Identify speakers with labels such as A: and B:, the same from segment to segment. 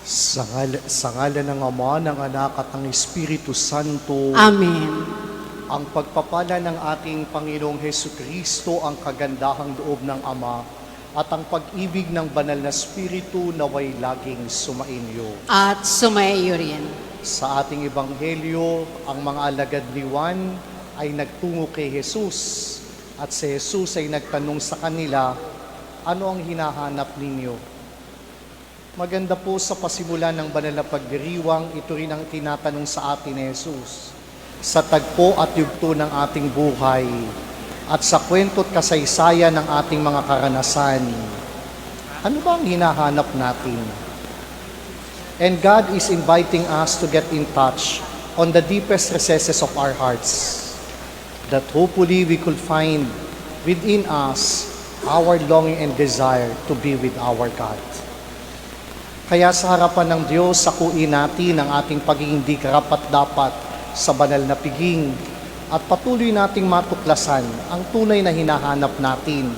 A: Sa ngalan ng Ama, ng Anak at ng Espiritu Santo.
B: Amen.
A: Ang pagpapala ng ating Panginoong Hesukristo, ang kagandahang loob ng Ama, at ang pag-ibig ng banal na Espiritu naway laging sumainyo.
B: At sumaiyo rin.
A: Sa ating Ebanghelyo, ang mga alagad ni Juan ay nagtungo kay Jesus, at si Jesus ay nagtanong sa kanila, ano ang hinahanap ninyo? Maganda po sa pasimula ng banal na pagdiriwang, ito rin ang tinatanong sa atin ni Jesus. Sa tagpo at yugto ng ating buhay at sa kwento at kasaysayan ng ating mga karanasan, ano ba ang hinahanap natin? And God is inviting us to get in touch on the deepest recesses of our hearts, that hopefully we could find within us our longing and desire to be with our God. Kaya sa harapan ng Diyos, sakuin natin ang ating pagiging di karapat-dapat sa banal na piging at patuloy nating matuklasan ang tunay na hinahanap natin.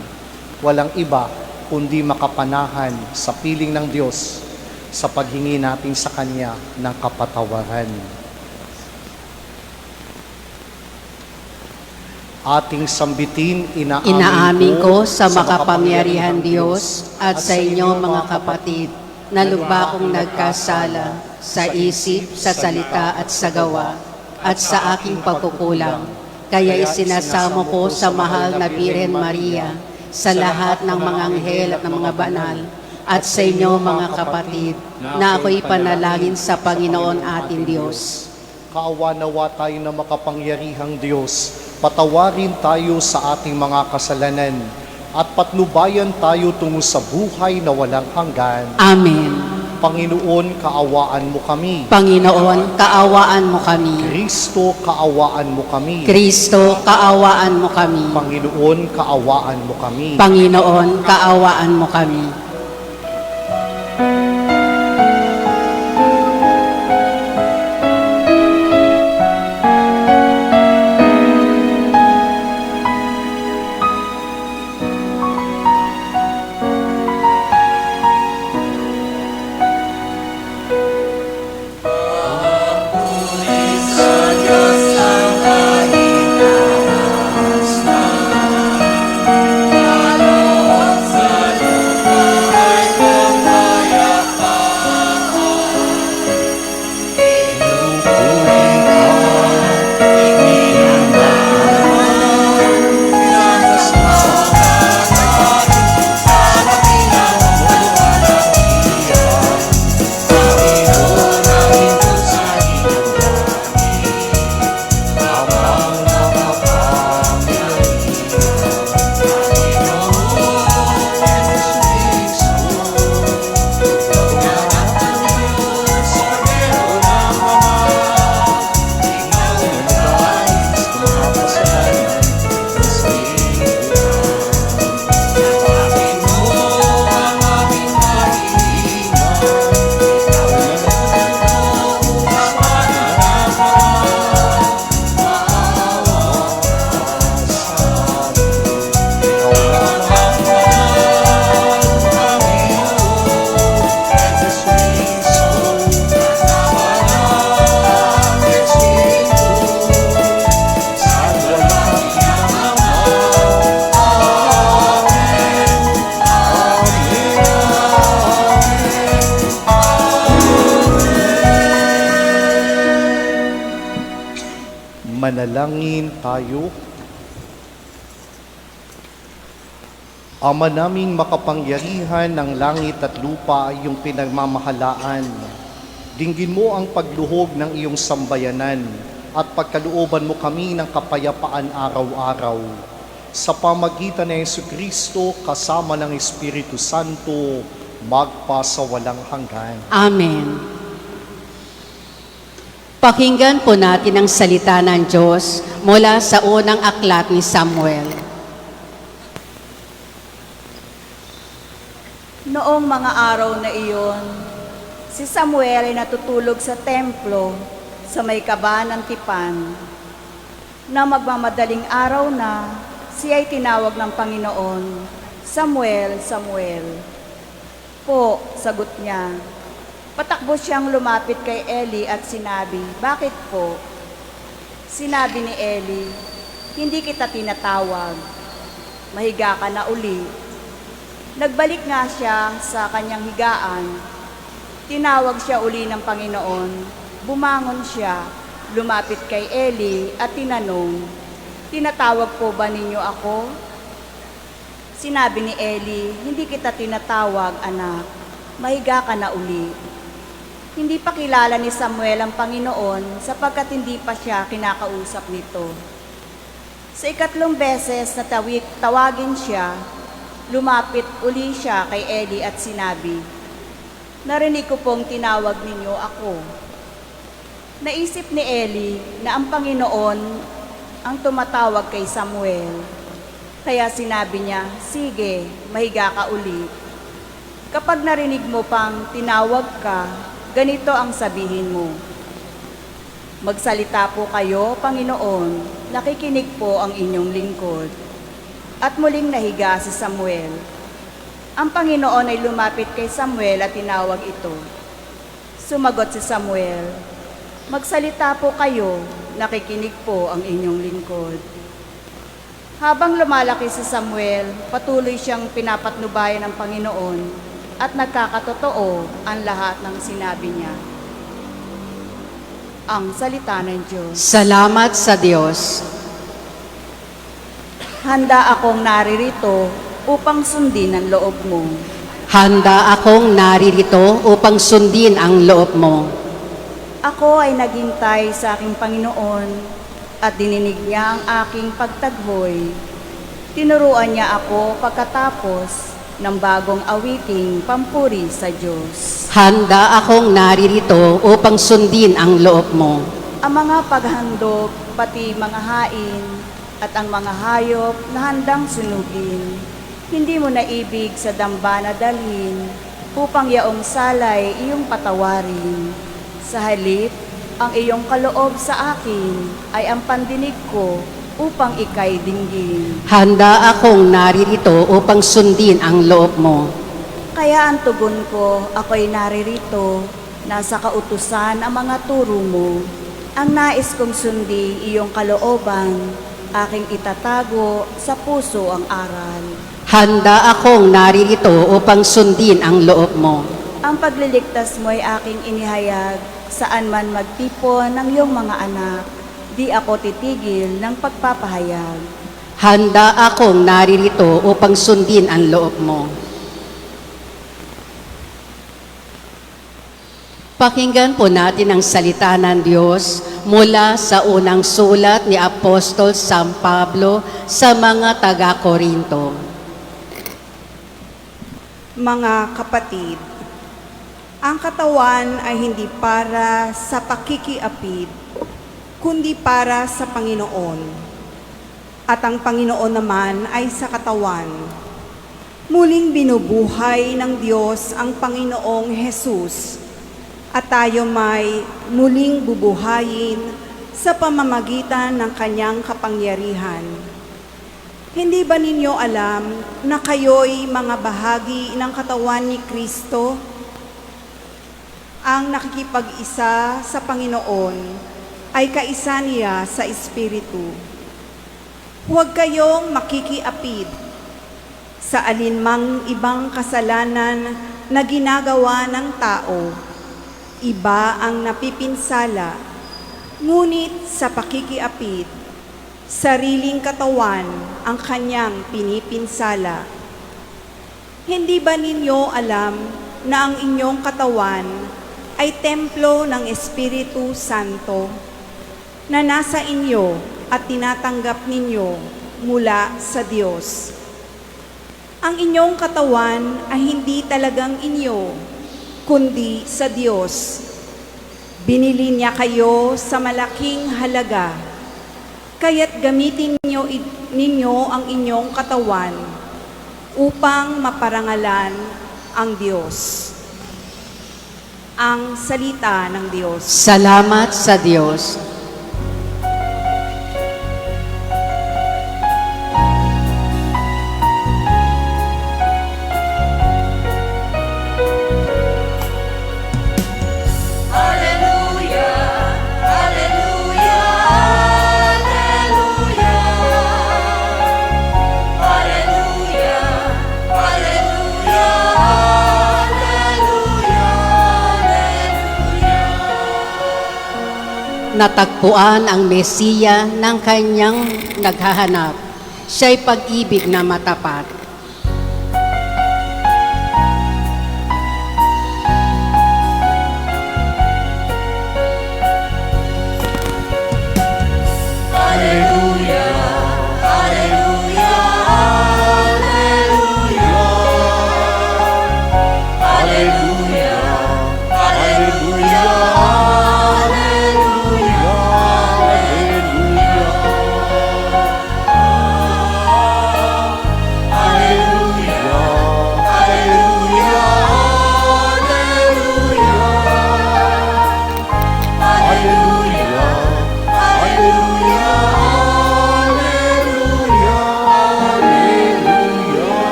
A: Walang iba kundi makapanahan sa piling ng Diyos sa paghingi natin sa Kanya ng kapatawaran. Ating sambitin,
B: Inaamin ko sa makapangyarihan Diyos at sa inyo mga kapatid, na lubha kong nagkasala sa isip, sa salita at sa gawa, at sa aking pagkukulang. Kaya isinasamo ko sa mahal na Birhen Maria, sa lahat ng mga anghel at ng mga banal, at sa inyo mga kapatid, na ako'y panalangin sa Panginoon ating Diyos.
A: Kaawa-nawa tayo na makapangyarihang Diyos, patawarin tayo sa ating mga kasalanan, at patnubayan tayo tungo sa buhay na walang hanggan.
B: Amen.
A: Panginoon, kaawaan mo kami.
B: Panginoon, kaawaan mo kami.
A: Kristo, kaawaan mo kami.
B: Kristo, kaawaan mo kami.
A: Panginoon, kaawaan mo kami.
B: Panginoon, kaawaan mo kami.
A: Manalangin tayo. Ama naming makapangyarihan ng langit at lupa ay iyong pinagmamahalaan. Dinggin mo ang pagluhog ng iyong sambayanan at pagkalooban mo kami ng kapayapaan araw-araw. Sa pamagitan ng Jesucristo kasama ng Espiritu Santo, magpa sa walang hanggan.
B: Amen. Pakinggan po natin ang salita ng Diyos mula sa unang aklat ni Samuel.
C: Noong mga araw na iyon, si Samuel ay natutulog sa templo sa may kaba ng tipan. Na magmamadaling araw na, siya ay tinawag ng Panginoon, Samuel, Samuel. Po, sagot niya. Patakbo siyang lumapit kay Eli at sinabi, "Bakit po?" Sinabi ni Eli, "Hindi kita tinatawag. Mahiga ka na uli." Nagbalik nga siya sa kanyang higaan. Tinawag siya uli ng Panginoon. Bumangon siya, lumapit kay Eli at tinanong, "Tinatawag po ba ninyo ako?" Sinabi ni Eli, "Hindi kita tinatawag, anak. Mahiga ka na uli." Hindi pa kilala ni Samuel ang Panginoon sapagkat hindi pa siya kinakausap nito. Sa ikatlong beses na tawagin siya, lumapit uli siya kay Eli at sinabi, "Narinig ko pong tinawag ninyo ako." Naisip ni Eli na ang Panginoon ang tumatawag kay Samuel. Kaya sinabi niya, "Sige, mahiga ka uli. Kapag narinig mo pang tinawag ka, ganito ang sabihin mo, 'Magsalita po kayo, Panginoon, nakikinig po ang inyong lingkod.'" At muling nahiga si Samuel. Ang Panginoon ay lumapit kay Samuel at tinawag ito. Sumagot si Samuel, "Magsalita po kayo, nakikinig po ang inyong lingkod." Habang lumalaki si Samuel, patuloy siyang pinapatnubayan ng Panginoon at nagkakatotoo ang lahat ng sinabi niya. Ang salita ng Diyos.
B: Salamat sa Diyos.
C: Handa akong naririto upang sundin ang loob mo.
B: Handa akong naririto upang sundin ang loob mo.
C: Ako ay naghintay sa aking Panginoon at dininig niya ang aking pagtaghoy. Tinuruan niya ako pagkatapos ng bagong awiting pampuri sa Diyos.
B: Handa akong naririto upang sundin ang loob mo.
C: Ang mga paghandog, pati mga hain, at ang mga hayop na handang sunugin, hindi mo naibig sa dambana dalhin, upang yaong salay iyong patawarin. Sa halip, ang iyong kaloob sa akin ay ang pandinig ko upang ika'y dinggin.
B: Handa akong naririto upang sundin ang loob mo.
C: Kaya ang tugon ko, ako'y naririto, nasa kautusan ang mga turo mo. Ang nais kong sundi iyong kalooban, aking itatago sa puso ang aral.
B: Handa akong naririto upang sundin ang loob mo.
C: Ang pagliligtas mo ay aking inihayag, saan man magtipon ng iyong mga anak, di ako titigil ng pagpapahayag.
B: Handa akong naririto upang sundin ang loob mo. Pakinggan po natin ang salita ng Diyos mula sa unang sulat ni Apostol San Pablo sa mga taga-Korinto.
D: Mga kapatid, ang katawan ay hindi para sa pakikiapid, kundi para sa Panginoon. At ang Panginoon naman ay sa katawan. Muling binubuhay ng Diyos ang Panginoong Hesus, at tayo may muling bubuhayin sa pamamagitan ng kanyang kapangyarihan. Hindi ba ninyo alam na kayo'y mga bahagi ng katawan ni Kristo? Ang nakikipag-isa sa Panginoon ay kaisa niya sa Espiritu. Huwag kayong makikiapid sa alinmang ibang kasalanan na ginagawa ng tao. Iba ang napipinsala, ngunit sa pakikiapid, sariling katawan ang kanyang pinipinsala. Hindi ba ninyo alam na ang inyong katawan ay templo ng Espiritu Santo na nasa inyo at tinatanggap ninyo mula sa Diyos? Ang inyong katawan ay hindi talagang inyo, kundi sa Diyos. Binili niya kayo sa malaking halaga, kaya't gamitin ninyo ang inyong katawan upang maparangalan ang Diyos. Ang salita ng Diyos.
B: Salamat sa Diyos. natagpuan ang Mesiya ng kanyang naghahanap. Siya'y pag-ibig na matapat.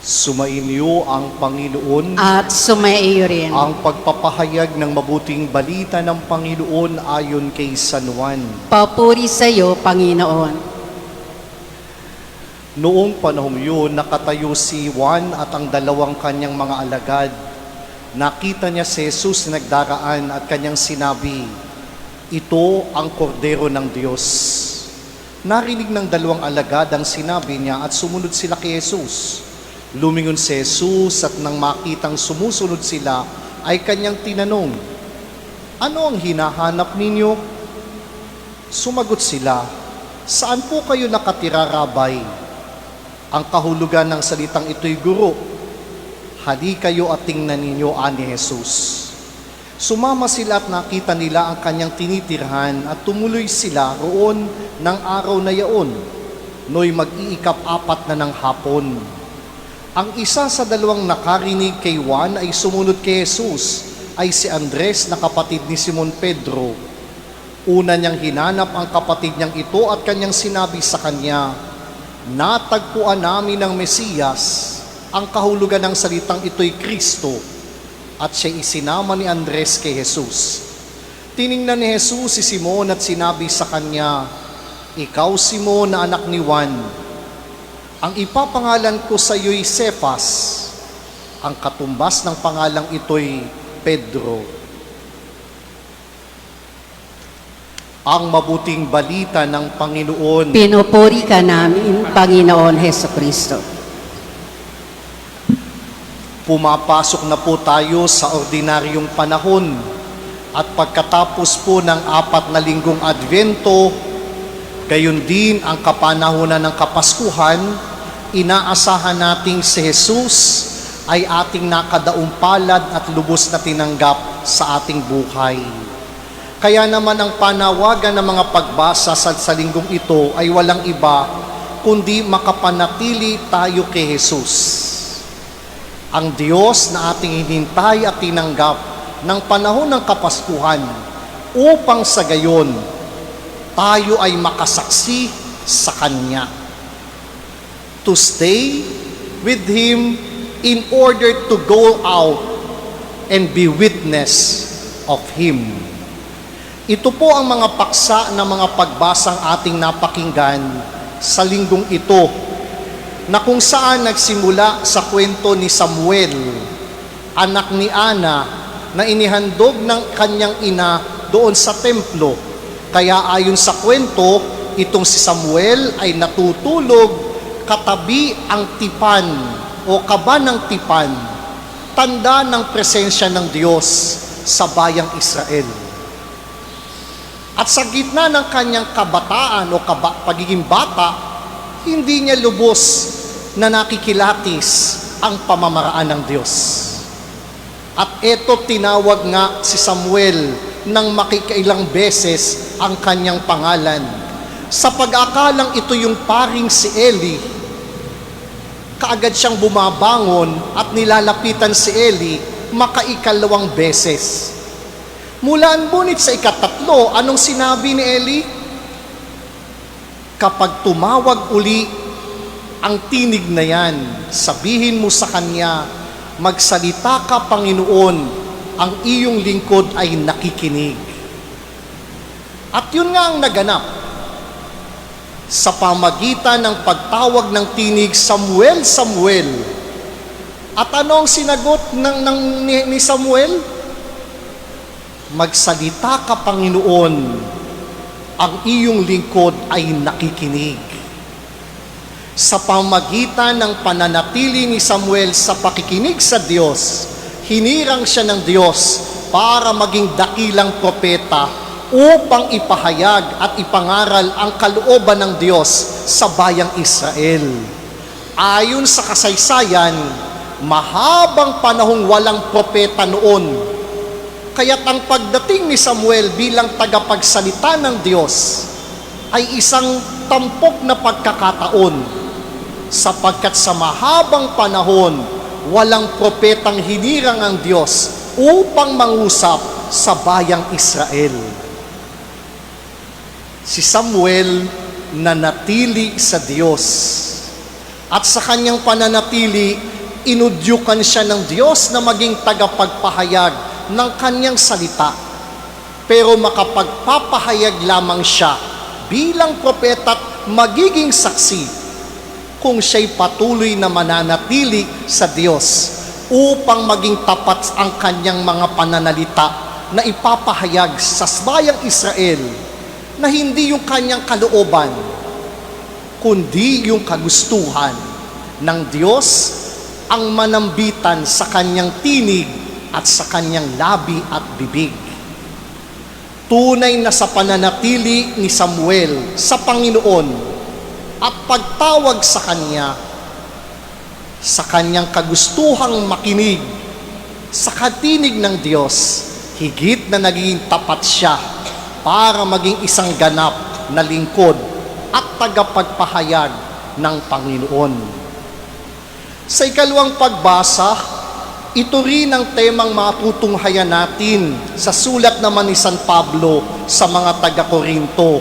A: Sumainyo ang Panginoon.
B: At sumaiyo rin.
A: Ang pagpapahayag ng mabuting balita ng Panginoon ayon kay San Juan.
B: Papuri sa iyo, Panginoon.
A: Noong panahong yun, nakatayo si Juan at ang dalawang kanyang mga alagad. Nakita niya si Jesus na nagdaraan at kanyang sinabi, "Ito ang kordero ng Diyos." Narinig ng dalawang alagad ang sinabi niya at sumunod sila kay Jesus. Lumingon si Jesus at nang makitang sumusunod sila, ay kanyang tinanong, "Ano ang hinahanap ninyo?" Sumagot sila, "Saan po kayo nakatira, Rabay?" Ang kahulugan ng salitang ito'y guro. "Hali kayo at tingnan ninyo," ani Jesus. Sumama sila at nakita nila ang kanyang tinitirhan at tumuloy sila roon ng araw na yaon, no'y mag-iikap-apat na ng hapon. Ang isa sa dalawang nakarinig kay Juan ay sumunod kay Jesus, ay si Andres na kapatid ni Simon Pedro. Una niyang hinanap ang kapatid niyang ito at kanyang sinabi sa kanya, "Natagpuan namin ang Mesiyas." Ang kahulugan ng salitang ito'y Kristo, at siya isinama ni Andres kay Jesus. Tiningnan ni Jesus si Simon at sinabi sa kanya, "Ikaw, Simon, na anak ni Juan, ang ipapangalan ko sa iyo'y Cephas." Ang katumbas ng pangalang ito'y Pedro. Ang mabuting balita ng Panginoon.
B: Pinupuri ka namin, Panginoon Hesukristo.
A: Pumapasok na po tayo sa ordinaryong panahon at pagkatapos po ng 4 na linggong Advento, gayon din ang kapanahunan ng Kapaskuhan, inaasahan nating si Jesus ay ating nakadaumpalad at lubos na tinanggap sa ating buhay. Kaya naman ang panawagan ng mga pagbasa sa linggong ito ay walang iba kundi makapanatili tayo kay Jesus. Ang Diyos na ating hinintay at tinanggap ng panahon ng Kapaskuhan upang sa gayon tayo ay makasaksi sa Kanya. To stay with Him in order to go out and be witness of Him. Ito po ang mga paksa ng mga pagbasang ating napakinggan sa linggong ito, na kung saan nagsimula sa kwento ni Samuel, anak ni Ana, na inihandog ng kanyang ina doon sa templo. Kaya ayon sa kwento, itong si Samuel ay natutulog katabi ang tipan o kaba ng tipan, tanda ng presensya ng Diyos sa bayang Israel. At sa gitna ng kanyang kabataan o pagiging bata, hindi niya lubos na nakikilatis ang pamamaraan ng Diyos. At eto tinawag nga si Samuel nang makikailang beses ang kanyang pangalan. Sa pag-akalang ito yung paring si Eli, kaagad siyang bumabangon at nilalapitan si Eli makaikalawang beses. Mula ngunit sa ikatatlo, anong sinabi ni Eli? "Kapag tumawag uli ang tinig na yan, sabihin mo sa kanya, magsalita ka, Panginoon, ang iyong lingkod ay nakikinig." At yun nga ang naganap. Sa pamagitan ng pagtawag ng tinig, "Samuel, Samuel." At anong sinagot ni Samuel? Magsalita ka, Panginoon, ang iyong lingkod ay nakikinig. Sa pamagitan ng pananatili ni Samuel sa pakikinig sa Diyos, hinirang siya ng Diyos para maging dakilang propeta upang ipahayag at ipangaral ang kalooban ng Diyos sa bayang Israel. Ayon sa kasaysayan, mahabang panahong walang propeta noon. Kaya't ang pagdating ni Samuel bilang tagapagsalita ng Diyos ay isang tampok na pagkakataon, sapagkat sa mahabang panahon, walang propetang hinirang ang Diyos upang mangusap sa bayang Israel. Si Samuel nanatili sa Diyos, at sa kanyang pananatili, inudyukan siya ng Diyos na maging tagapagpahayag ng kanyang salita. Pero makapagpapahayag lamang siya bilang propeta't magiging saksi kung siya'y patuloy na mananatili sa Diyos upang maging tapat ang kanyang mga pananalita na ipapahayag sa bayang Israel na hindi yung kanyang kalooban, kundi yung kagustuhan ng Diyos ang manambitan sa kanyang tinig at sa kanyang labi at bibig. Tunay na sa pananatili ni Samuel sa Panginoon at pagtawag sa kanya, sa kanyang kagustuhang makinig sa katinig ng Diyos, higit na naging tapat siya para maging isang ganap na lingkod at tagapagpahayag ng Panginoon. Sa ikalawang pagbasa, ito rin ang temang matutunghayan natin sa sulat naman ni San Pablo sa mga taga-Korinto.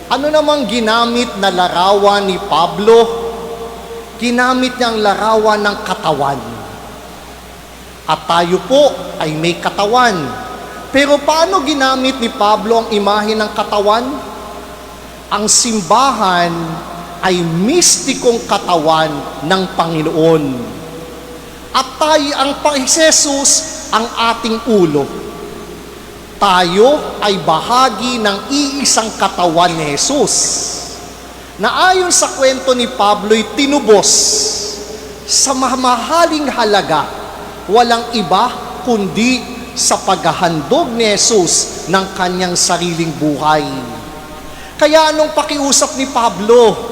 A: Ano namang ginamit na larawan ni Pablo? Ginamit niya ang larawan ng katawan. At tayo po ay may katawan. Pero paano ginamit ni Pablo ang imahe ng katawan? Ang simbahan ay mistikong katawan ng Panginoon. At tayo, ang Panginoon ang ating ulo. Tayo ay bahagi ng iisang katawan ni Jesus, na ayon sa kwento ni Pablo'y tinubos sa mamahaling halaga, walang iba kundi sa paghahandog ni Jesus ng kanyang sariling buhay. Kaya anong pakiusap ni Pablo?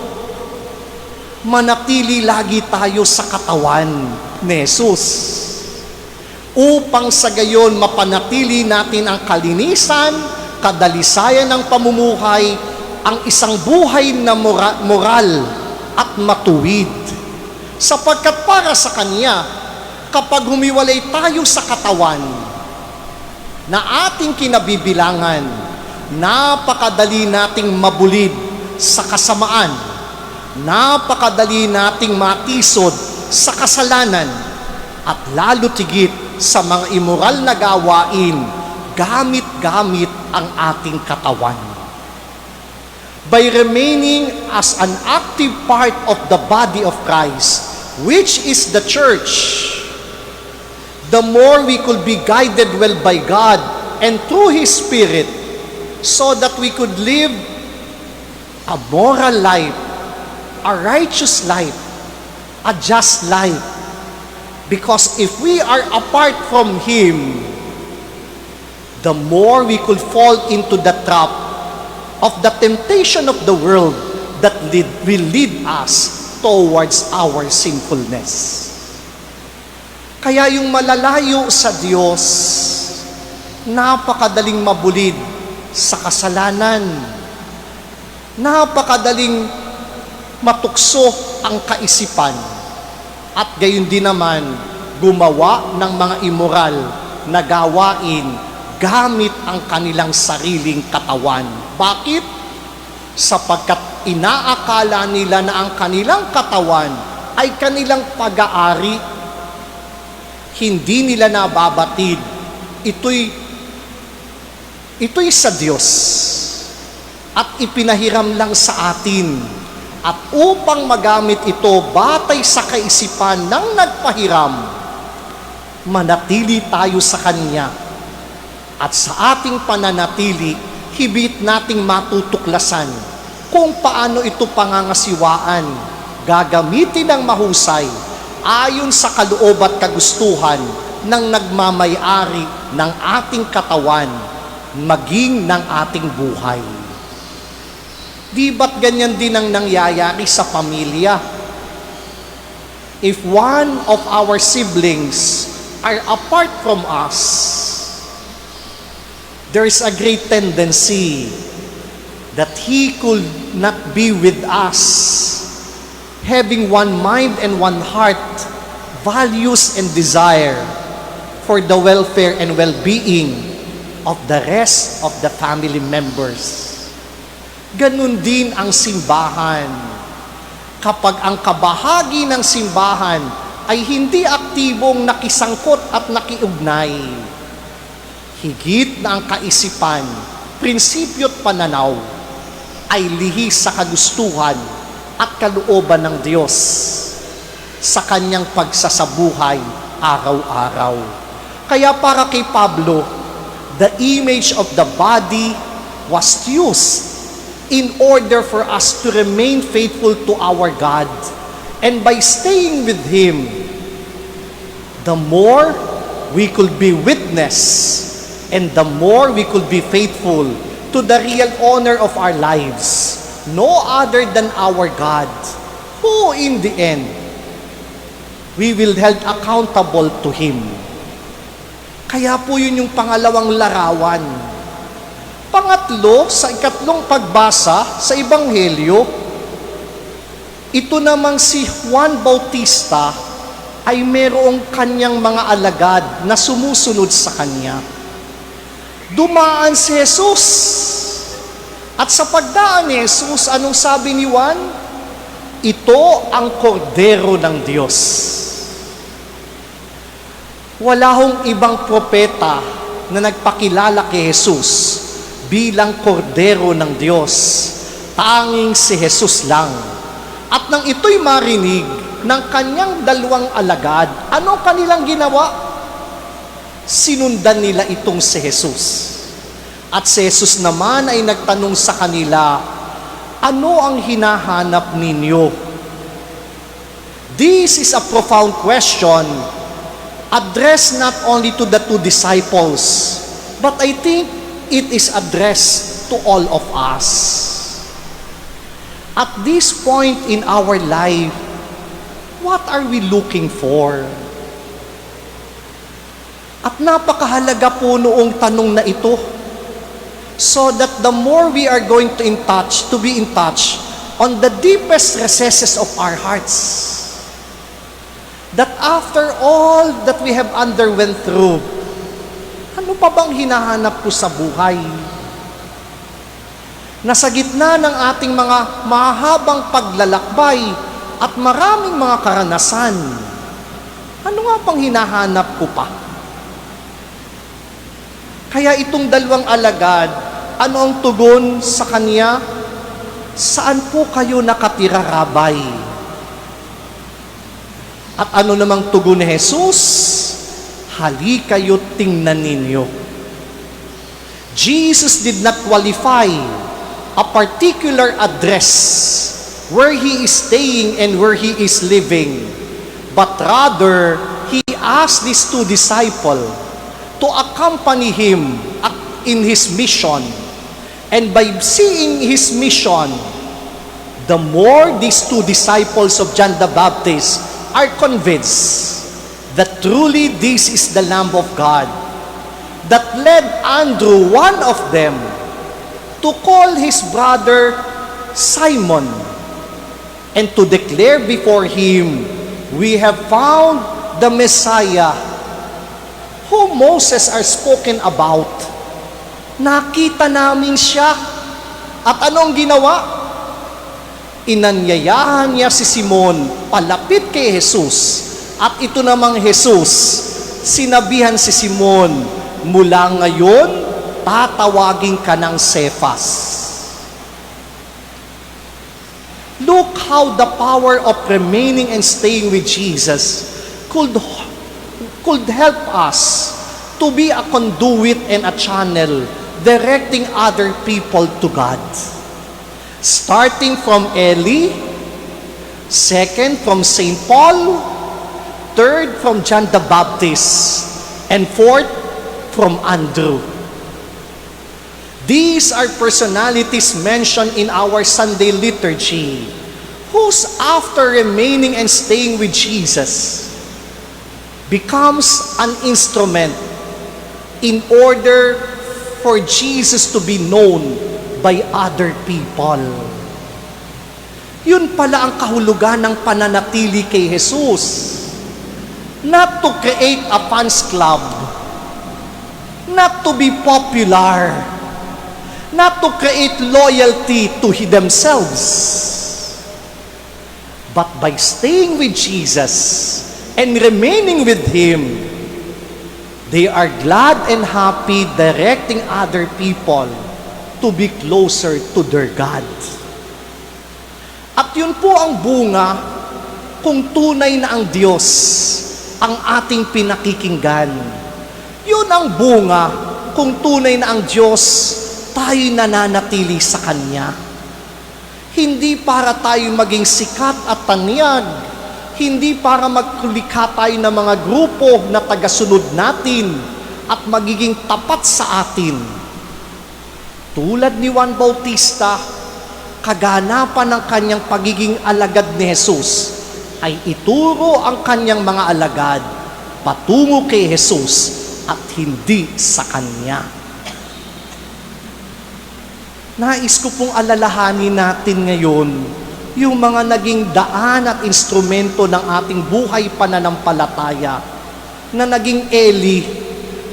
A: Manatili lagi tayo sa katawan ni Jesus, upang sa gayon mapanatili natin ang kalinisan, kadalisayan ng pamumuhay, ang isang buhay na moral at matuwid. Sapagkat para sa Kanya, kapag humiwalay tayo sa katawan na ating kinabibilangan, napakadali nating mabulid sa kasamaan, napakadali nating matisod sa kasalanan, at lalo tigit sa mga immoral na gawain, gamit-gamit ang ating katawan. By remaining as an active part of the body of Christ, which is the church, the more we could be guided well by God and through His Spirit, so that we could live a moral life, a righteous life, a just life. Because if we are apart from Him, the more we could fall into the trap of the temptation of the world that will lead us towards our sinfulness. Kaya yung malalayo sa Diyos, napakadaling mabulid sa kasalanan, napakadaling matukso ang kaisipan, at gayon din naman gumawa ng mga immoral na gawain gamit ang kanilang sariling katawan. Bakit? Sapagkat inaakala nila na ang kanilang katawan ay kanilang pag-aari. Hindi nila nababatid. Ito'y sa Diyos at ipinahiram lang sa atin. At upang magamit ito batay sa kaisipan ng nagpahiram, manatili tayo sa Kanya At sa ating pananatili, hibit nating matutuklasan kung paano ito pangangasiwaan, gagamitin ng mahusay ayon sa kaloob at kagustuhan ng nagmamay-ari ng ating katawan, maging ng ating buhay. Di ba't ganyan din ang nangyayari sa pamilya? If one of our siblings are apart from us, there is a great tendency that he could not be with us, having one mind and one heart, values and desire for the welfare and well-being of the rest of the family members. Ganun din ang simbahan. Kapag ang kabahagi ng simbahan ay hindi aktibong nakisangkot at nakiugnay, higit na ang kaisipan, prinsipyo at pananaw ay lihis sa kagustuhan at kalooban ng Diyos sa kanyang pagsasabuhay araw-araw. Kaya para kay Pablo, the image of the body was used in order for us to remain faithful to our God. And by staying with Him, the more we could be witness and the more we could be faithful to the real honor of our lives, no other than our God, who in the end, we will held accountable to Him. Kaya po yun yung pangalawang larawan. Pangatlo, sa ikatlong pagbasa sa Ebanghelyo, ito namang si Juan Bautista ay merong kanyang mga alagad na sumusunod sa kanya. Dumaan si Jesus. At sa pagdaan ni Jesus, anong sabi ni Juan? Ito ang kordero ng Diyos. Wala hong ibang propeta na nagpakilala kay Jesus bilang kordero ng Diyos. Tanging si Jesus lang. At nang ito'y marinig ng kanyang dalawang alagad, anong kanilang ginawa? Sinundan nila itong si Jesus. At si Jesus naman ay nagtanong sa kanila, ano ang hinahanap ninyo? This is a profound question addressed not only to the two disciples, but I think it is addressed to all of us. At this point in our life, what are we looking for? At napakahalaga po noong tanong na ito, so that the more we are going to be in touch on the deepest recesses of our hearts, that after all that we have underwent through, ano pa bang hinahanap ko sa buhay? Nasa gitna ng ating mga mahabang paglalakbay at maraming mga karanasan, ano nga pang hinahanap ko pa? Kaya itong dalawang alagad, ano ang tugon sa kanya? Saan po kayo nakatira, Rabay? At ano namang tugon ni Jesus? Hali kayo, tingnan ninyo. Jesus did not qualify a particular address where He is staying and where He is living, but rather, He asked these two disciples to accompany Him in His mission. And by seeing His mission, the more these two disciples of John the Baptist are convinced that truly this is the Lamb of God that led Andrew, one of them, to call his brother Simon and to declare before him, we have found the Messiah who Moses are spoken about. Nakita namin siya. At anong ginawa? Inanyayahan niya si Simon palapit kay Jesus. At ito namang Jesus, sinabihan si Simon, mula ngayon, tatawagin ka ng Cephas. Look how the power of remaining and staying with Jesus could help us to be a conduit and a channel directing other people to God. Starting from Eli, second from St. Paul, third from John the Baptist, and fourth from Andrew. These are personalities mentioned in our Sunday liturgy, whose after remaining and staying with Jesus becomes an instrument in order for Jesus to be known by other people. Yun pala ang kahulugan ng pananatili kay Jesus. Not to create a fans club, not to be popular, not to create loyalty to themselves, but by staying with Jesus and remaining with Him, they are glad and happy directing other people to be closer to their God. At yun po ang bunga kung tunay na ang Diyos ang ating pinakikinggan. Yun ang bunga kung tunay na ang Diyos tayo'y nananatili sa Kanya. Hindi para tayo maging sikat at tanyag, hindi para magkulikha tayo ng mga grupo na tagasunod natin at magiging tapat sa atin. Tulad ni Juan Bautista, kaganapan ng kanyang pagiging alagad ni Jesus ay ituro ang kanyang mga alagad patungo kay Jesus at hindi sa Kanya. Nais ko pong alalahanin natin ngayon yung mga naging daan at instrumento ng ating buhay pananampalataya na naging Eli,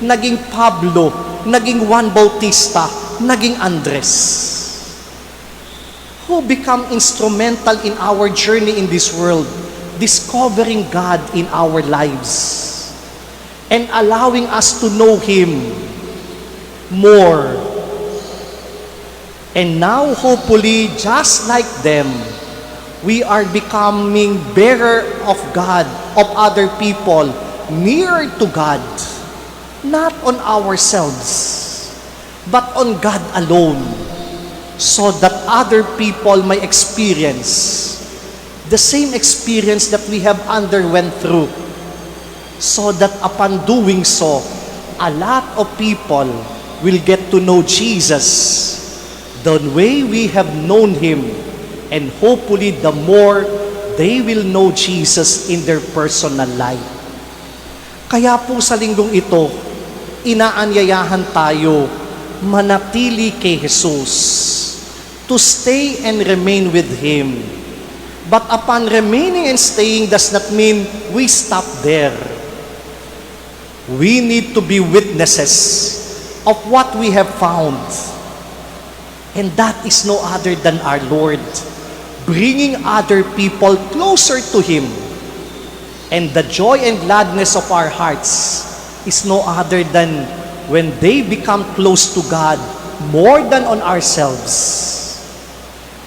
A: naging Pablo, naging Juan Bautista, naging Andres, who become instrumental in our journey in this world, discovering God in our lives and allowing us to know Him more. And now, hopefully, just like them, we are becoming bearer of God, of other people, nearer to God, not on ourselves, but on God alone, so that other people may experience the same experience that we have underwent through, so that upon doing so, a lot of people will get to know Jesus the way we have known Him, and hopefully the more they will know Jesus in their personal life. Kaya po sa linggong ito, inaanyayahan tayo manatili kay Jesus, to stay and remain with Him. But upon remaining and staying does not mean we stop there. We need to be witnesses of what we have found. And that is no other than our Lord, bringing other people closer to Him. And the joy and gladness of our hearts is no other than when they become close to God more than on ourselves,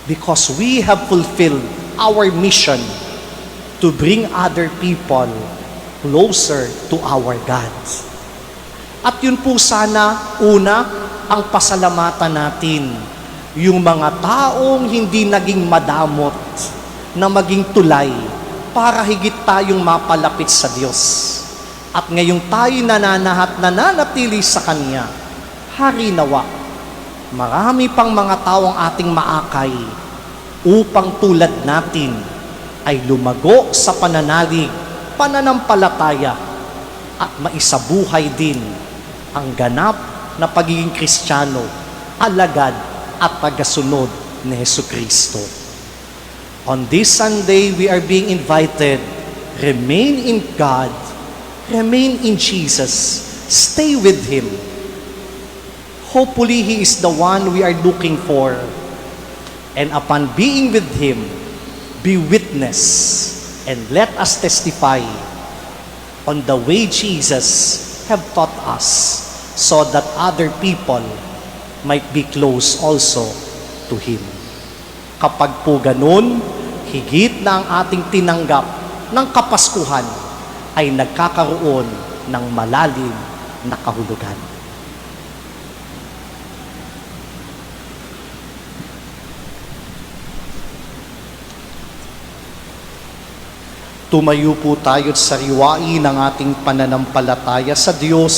A: because we have fulfilled our mission to bring other people closer to our God. At yun po sana, una, ang pasalamatan natin, yung mga taong hindi naging madamot na maging tulay para higit tayong mapalapit sa Diyos. At ngayong tayo nananatili sa Kanya, harinawa, marami pang mga taong ating maakay upang tulad natin ay lumago sa pananalig, pananampalataya at maisabuhay din ang ganap na pagiging Kristiyano, alagad at tagasunod ni Jesucristo. On this Sunday, we are being invited, remain in God, remain in Jesus, stay with Him. Hopefully, He is the one we are looking for. And upon being with Him, be witness and let us testify on the way Jesus have taught us, so that other people might be close also to Him. Kapag po ganun, higit na ang ating tinanggap ng Kapaskuhan ay nagkakaroon ng malalim na kahulugan. Tumayo po tayo at sariwain ang ating pananampalataya sa Diyos.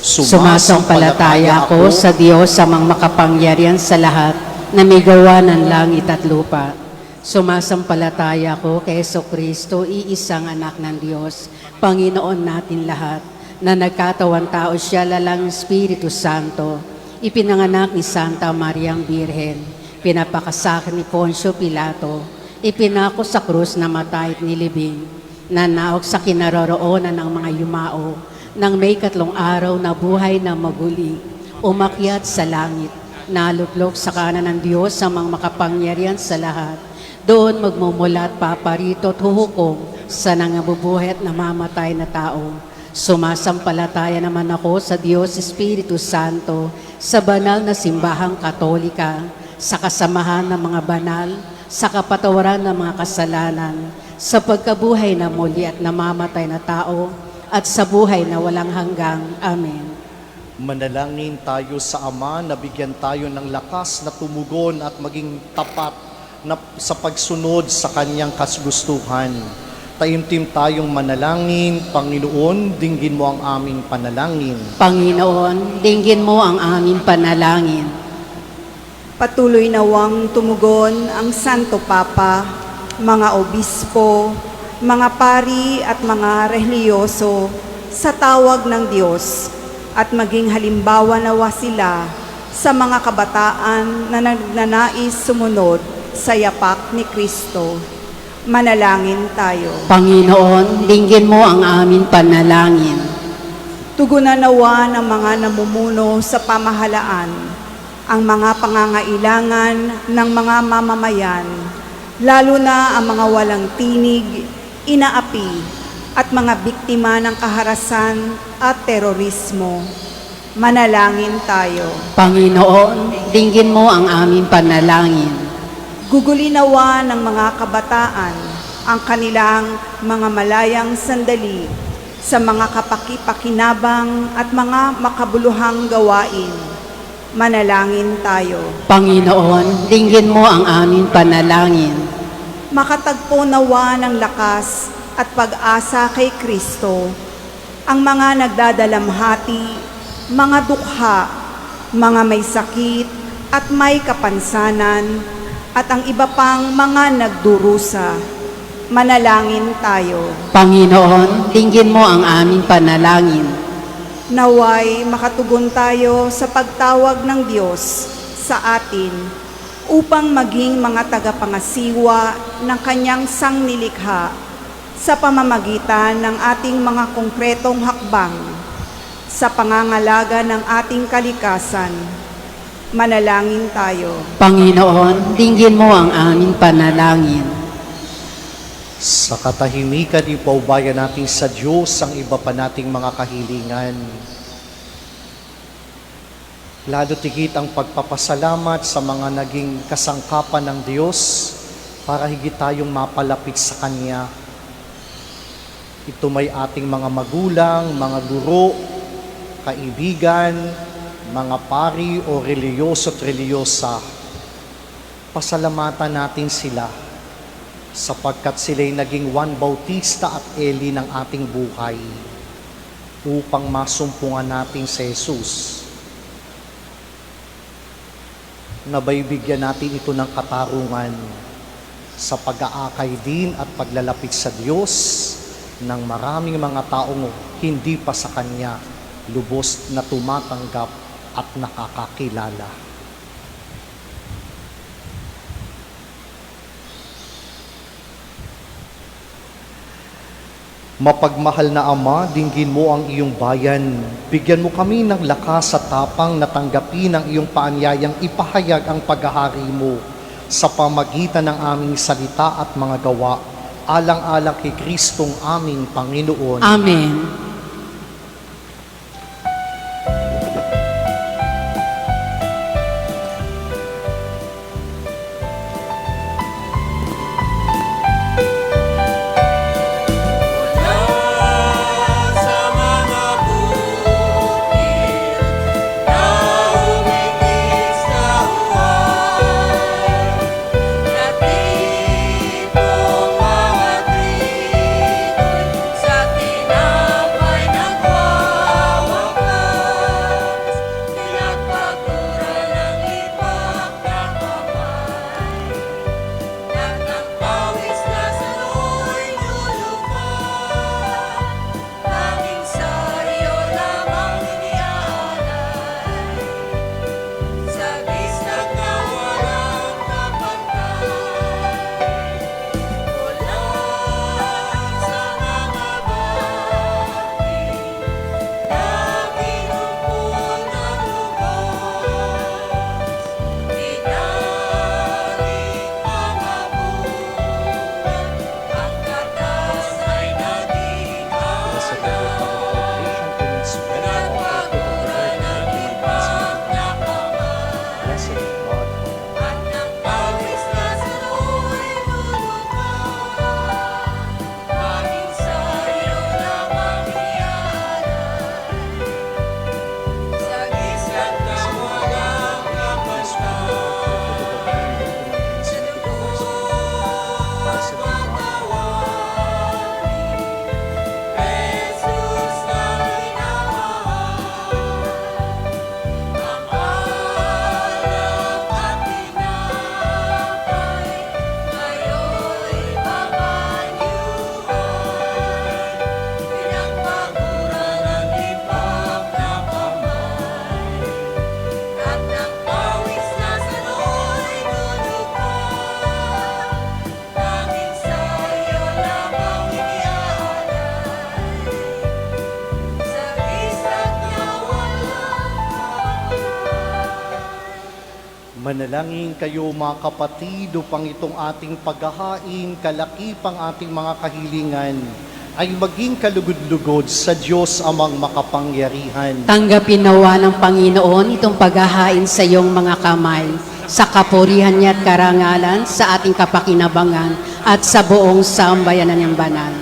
B: Sumasampalataya ako sa Diyos sa mga makapangyarihan sa lahat na may gawa ng langit at lupa. Sumasampalataya ako kay Jesucristo, iisang anak ng Diyos, Panginoon natin lahat, na nagkatawang tao siya lalang Espiritu Santo, ipinanganak ni Santa Mariang Birhen, pinapakasakin ni Poncio Pilato, ipinako sa krus na matay at nilibing, nanaog sa kinaroroonan ng mga yumao, nang may 3 araw na buhay na maguli, umakyat sa langit, nalutlok sa kanan ng Diyos sa mga makapangyarihan sa lahat. Doon magmumula at paparito at huhukom sa nangabubuhay at namamatay na tao. Sumasampalataya naman ako sa Diyos Espiritu Santo, sa banal na simbahang katolika, sa kasamahan ng mga banal, sa kapatawaran ng mga kasalanan, sa pagkabuhay na muli at namamatay na tao, at sa buhay na walang hanggang. Amen.
A: Manalangin tayo sa Ama na bigyan tayo ng lakas na tumugon at maging tapat na sa pagsunod sa Kanyang kagustuhan. Taimtim tayong manalangin. Panginoon, dinggin mo ang aming panalangin.
B: Panginoon, dinggin mo ang aming panalangin.
D: Patuloy nawang tumugon ang Santo Papa, mga obispo, mga pari at mga reliyoso sa tawag ng Diyos at maging halimbawa nawa sila sa mga kabataan na nagnanais sumunod sa yapak ni Kristo. Manalangin tayo.
B: Panginoon, dinggin mo ang aming panalangin.
D: Tugunan nawa ng mga namumuno sa pamahalaan ang mga pangangailangan ng mga mamamayan, lalo na ang mga walang tinig, inaapi, at mga biktima ng kaharasan at terorismo. Manalangin tayo.
B: Panginoon, dinggin mo ang aming panalangin.
D: Gugulinawa ng mga kabataan ang kanilang mga malayang sandali sa mga kapakipakinabang at mga makabuluhang gawain. Manalangin tayo.
B: Panginoon, dinggin mo ang aming panalangin.
D: Makatagpo nawa ng lakas at pag-asa kay Kristo ang mga nagdadalamhati, mga dukha, mga may sakit at may kapansanan, at ang iba pang mga nagdurusa. Manalangin tayo.
B: Panginoon, dinggin mo ang aming panalangin.
D: Naway makatugon tayo sa pagtawag ng Diyos sa atin upang maging mga tagapangasiwa ng Kanyang sangnilikha sa pamamagitan ng ating mga konkretong hakbang sa pangangalaga ng ating kalikasan. Manalangin tayo.
B: Panginoon, dinggin mo ang aming panalangin.
A: Sa katahimikan, ipaubayan natin sa Diyos ang iba pa nating mga kahilingan. Lalo tigit ang pagpapasalamat sa mga naging kasangkapan ng Diyos para higit tayong mapalapit sa Kanya. Ito may ating mga magulang, mga guro, kaibigan, mga pari o reliyoso at reliyosa. Pasalamatan natin sila sapagkat sila'y naging Juan Bautista at Eli ng ating buhay upang masumpungan natin si Jesus. Nabaybigyan natin ito ng katarungan sa pag-aakay din at paglalapit sa Diyos ng maraming mga taong hindi pa sa Kanya lubos na tumatanggap at nakakakilala. Mapagmahal na Ama, dinggin mo ang iyong bayan. Bigyan mo kami ng lakas at tapang na tanggapin ang iyong paanyayang ipahayag ang paghahari mo sa pamagitan ng aming salita at mga gawa, alang-alang kay Kristong aming Panginoon.
B: Amen.
A: Manalangin kayo mga kapatid upang itong ating paghahain, kalakipang ating mga kahilingan, ay maging kalugod-lugod sa Diyos amang makapangyarihan.
B: Tanggapin nawa ng Panginoon itong paghahain sa iyong mga kamay, sa kapurihan niya at karangalan, sa ating kapakinabangan, at sa buong sambayanan ng banal.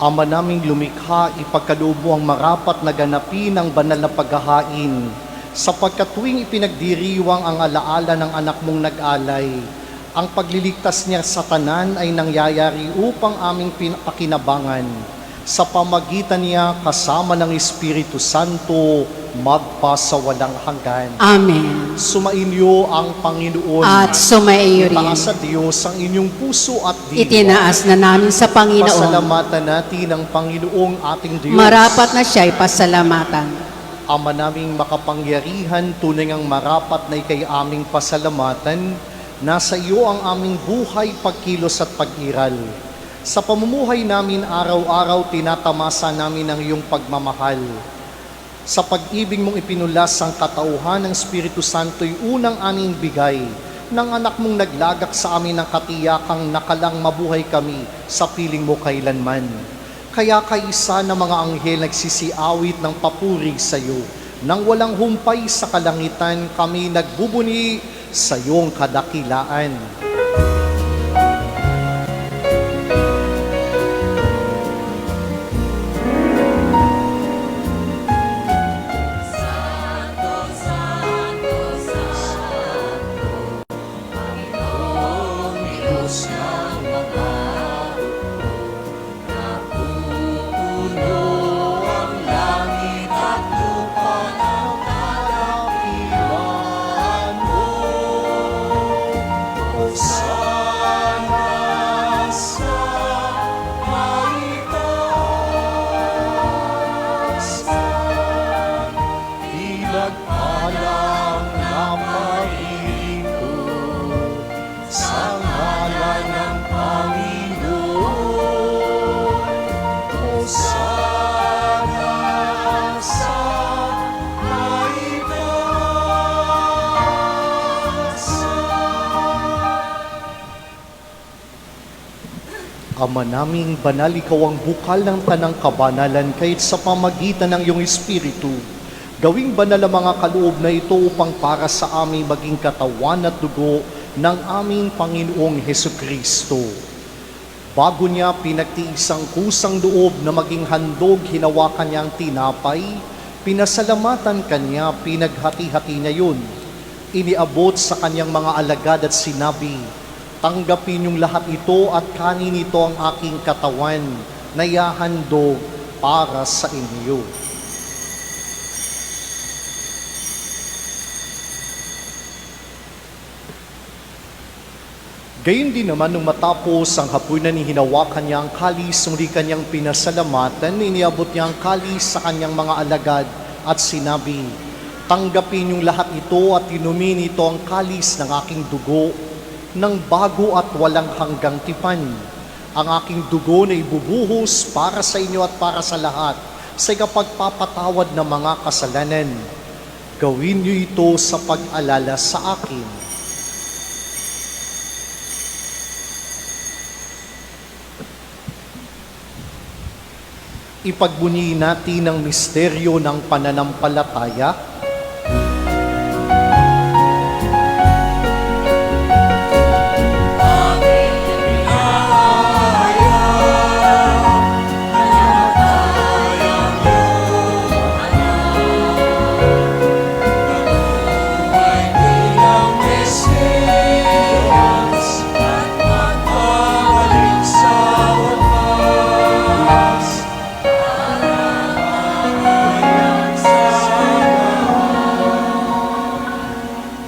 A: Ama naming lumikha, ipagkaloob mo ang marapat na ganapin ang banal na paghahain, sapagkat tuwing ipinagdiriwang ang alaala ng anak mong nag-alay, ang pagliligtas niya sa tanan ay nangyayari upang aming pakinabangan. Sa pamagitan niya kasama ng Espiritu Santo, magpasawalang hanggan.
B: Amen.
A: Sumainyo ang Panginoon.
B: At sumaiyo rin.
A: Itaas sa Diyos ang inyong puso at diwa.
B: Itinaas na namin sa Panginoon.
A: Pasalamatan natin ang Panginoong ating Diyos.
B: Marapat na siya'y pasalamatan.
A: Ama naming makapangyarihan, tunay ngang marapat na ikay aming pasalamatan. Nasa iyo ang aming buhay, pagkilos at pag-iral. Sa pamumuhay namin araw-araw, tinatamasa namin ang iyong pagmamahal. Sa pag-ibig mong ipinulas ang katauhan ng Espiritu Santo'y unang aning bigay ng anak mong naglagak sa amin ng katiyakang nakalang mabuhay kami sa piling mo kailanman. Kaya kaisa ng mga anghel nagsisiawit ng papuri sa iyo. Nang walang humpay sa kalangitan, kami nagbubuni sa iyong kadakilaan. Ama naming banal, ikaw ang bukal ng tanang kabanalan, kahit sa pamagitan ng iyong Espiritu. Gawing banal ang mga kaloob na ito upang para sa amin maging katawan at dugo ng aming Panginoong Hesukristo. Bago niya pinagtiis ang kusang loob na maging handog, hinawakan niya ang tinapay, pinasalamatan kanya, pinaghati-hati niya yun. Iniabot sa kanyang mga alagad at sinabi, tanggapin niyong lahat ito at kanin ito ang aking katawan na ihahandog para sa inyo. Gayun din naman nung matapos ang hapunan ni hinawakan niya ang kalis, muli kanyang pinasalamatan, iniabot niya ang kalis sa kanyang mga alagad at sinabi, tanggapin niyong lahat ito at inumin ito ang kalis ng aking dugo, ng bago at walang hanggang tipan. Ang aking dugo na ibubuhos para sa inyo at para sa lahat sa ikapagpapatawad ng mga kasalanan. Gawin niyo ito sa pag-alala sa akin. Ipagbunyi natin ang misteryo ng pananampalataya.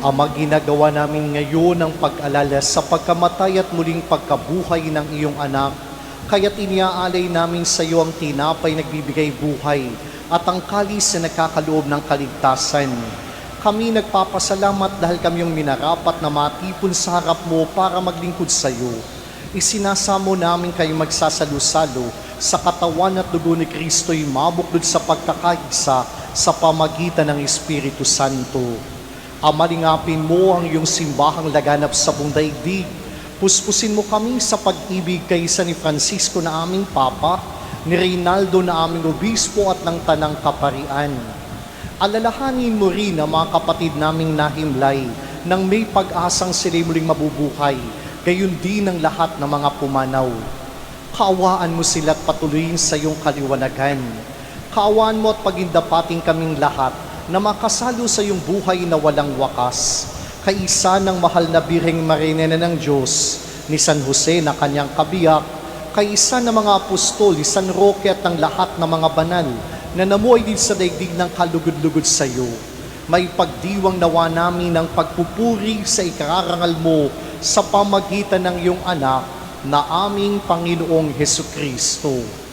A: Ama, ginagawa namin ngayon ang pag-alala sa pagkamatay at muling pagkabuhay ng iyong anak. Kaya't iniaalay namin sa iyo ang tinapay nagbibigay buhay at ang kalis na nagkakaloob ng kaligtasan. Kami nagpapasalamat dahil kami yung minarapat na matipon sa harap mo para maglingkod sa iyo. Isinasamo namin kayo magsasalo-salo sa katawan at dugo ni Kristo'y mabuklod sa pagkakaisa sa pamagitan ng Espiritu Santo. Amalingapin mo ang iyong simbahang laganap sa buong daigdig. Puspusin mo kami sa pag-ibig kaysa ni Francisco na aming Papa, ni Reynaldo na aming Obispo at ng Tanang Kaparian. Alalahanin mo rin ang mga kapatid naming nahimlay nang may pag-asang sila muling mabubuhay, gayon din ang lahat ng mga pumanaw. Kaawaan mo sila at patuloyin sa iyong kaliwanagan. Kaawaan mo at pagindapating kaming lahat na makasalo sa iyong buhay na walang wakas, kaisa ng mahal na Birheng Marina ng Diyos, ni San Jose na kanyang kabiyak, kaisa ng mga apostol, ni San Roque at ng lahat ng mga banal, na namuhay din sa daigdig ng kalugod-lugod sa iyo. May pagdiwang nawa namin ng pagpupuri sa ikarangal mo sa pamagitan ng iyong anak na aming Panginoong Hesukristo.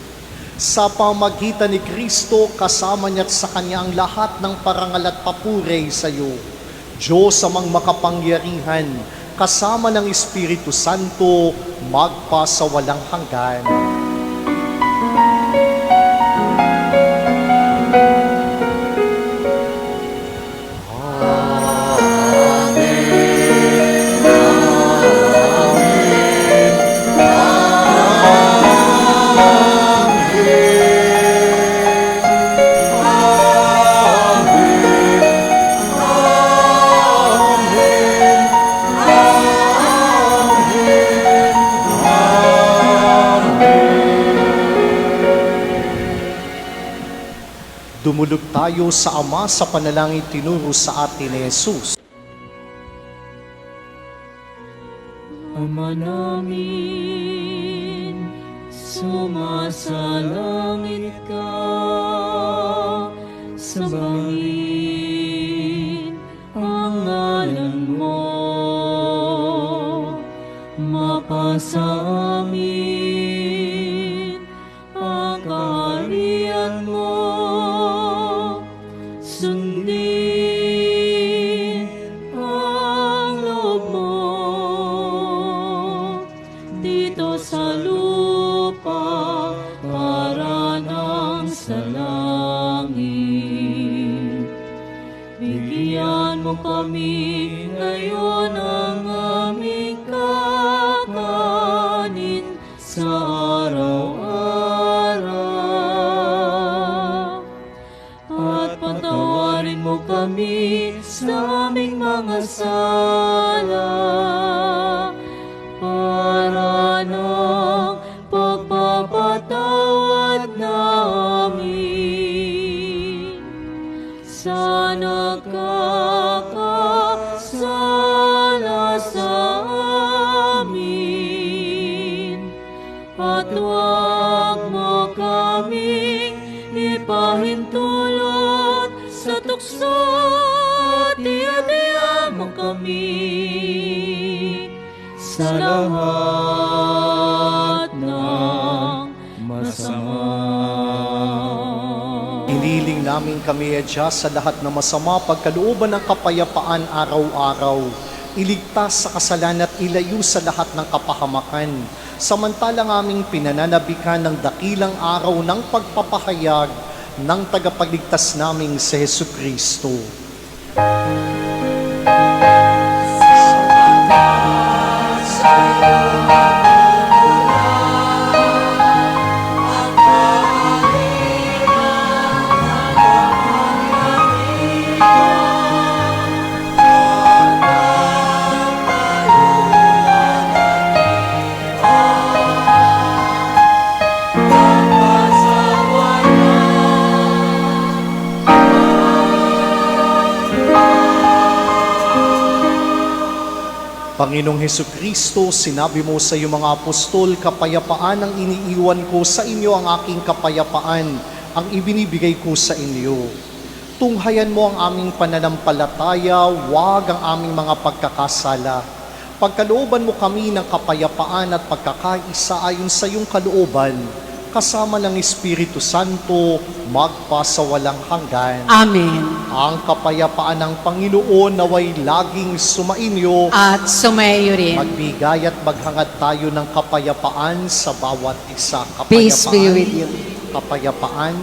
A: Sa pamagitan ni Kristo, kasama niya at sa Kanya ang lahat ng parangal at papuri sa iyo. Diyos amang makapangyarihan, kasama ng Espiritu Santo, magpa sa walang hanggan. Dumulog tayo sa Ama sa panalangin tinuro sa atin ni Jesus.
E: Ama namin, sumasalangit ka, sambahin ang ngalan mo, mapasa amin ang kaharian mo, sundin ang loob mo dito sa lupa para nang sa langit. Bigyan mo kami ngayon ang aming kakanin sa araw-araw. At patawarin mo kami sa aming mga sala para ng pagpapatawad namin sa nagkakasala sa amin. At huwag mo kaming ipahintulot sa tukso, at iadya mo kami sa lahat ng masama.
A: Hiniling namin kami adya sa lahat ng masama, pagkalooban ng kapayapaan araw-araw. Iligtas sa kasalan at ilayo sa lahat ng kapahamakan. Samantalang aming pinananabikan ng dakilang araw ng pagpapahayag ng tagapagligtas naming si Jesucristo. Panginoong Hesukristo, sinabi mo sa iyong mga apostol, kapayapaan ang iniiwan ko sa inyo, ang aking kapayapaan ang ibinibigay ko sa inyo. Tunghayan mo ang aming pananampalataya, wag ang aming mga pagkakasala. Pagkalooban mo kami ng kapayapaan at pagkakaisa ayon sa iyong kalooban, kasama ng Espiritu Santo, magpa sa walang hanggan.
B: Amen.
A: Ang kapayapaan ng Panginoon naway laging sumainyo.
B: At sumayo rin.
A: Magbigay at maghangad tayo ng kapayapaan sa bawat isa. Kapayapaan,
B: Peace be with you.
A: Kapayapaan.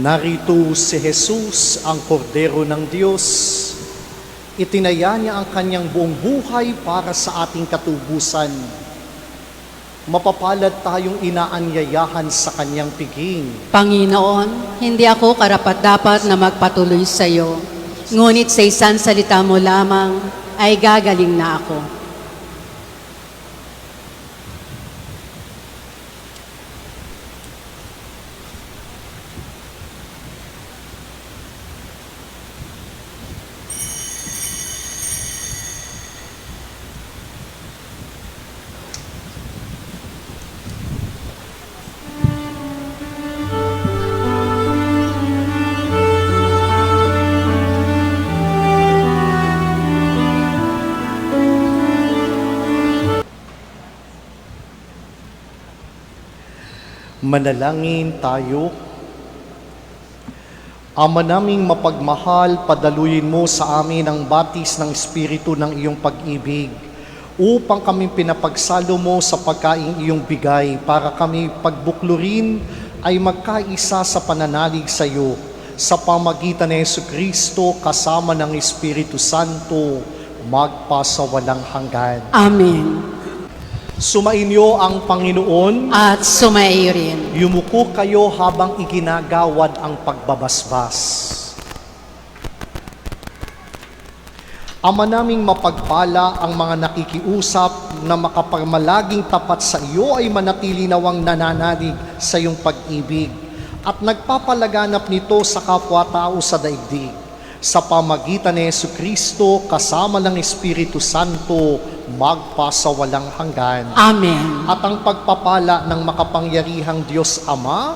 A: Narito si Jesus, ang kordero ng Diyos. Itinaya niya ang kanyang buong buhay para sa ating katubusan. Mapapalad tayong inaanyayahan sa kanyang piging.
B: Panginoon, hindi ako karapat-dapat na magpatuloy sa iyo, ngunit sa isang salita mo lamang ay gagaling na ako.
A: Manalangin tayo. Ama naming mapagmahal, padaluyin mo sa amin ang batis ng Espiritu ng iyong pag-ibig upang kami pinapagsalo mo sa pagkaing iyong bigay para kami pagbuklurin ay magkaisa sa pananalig sa iyo sa pamagitan ni Jesucristo kasama ng Espiritu Santo magpasawalang hanggan.
B: Amen.
A: Sumainyo ang Panginoon.
B: At sumaiyo rin.
A: Yumuko kayo habang iginagawad ang pagbabasbas. Ama naming mapagpala ang mga nakikiusap na makapagmalaging tapat sa iyo ay manatili nawang nananalig sa iyong pag-ibig at nagpapalaganap nito sa kapwa-tao sa daigdig. Sa pamagitan ni Jesucristo kasama ng Espiritu Santo magpasawalang hanggan.
B: Amen.
A: At ang pagpapala ng makapangyarihang Diyos Ama,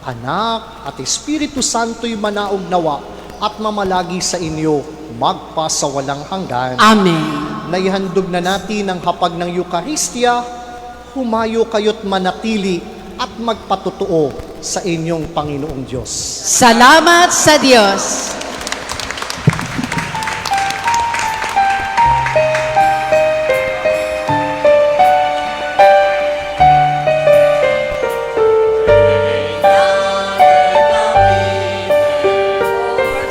A: Anak at Espiritu Santo'y manaog nawa at mamalagi sa inyo magpasawalang hanggan.
B: Amen.
A: Naihandog na natin ang hapag ng Eucharistia, humayo kayo't manatili at magpatotoo sa inyong Panginoong Diyos.
B: Salamat sa Diyos.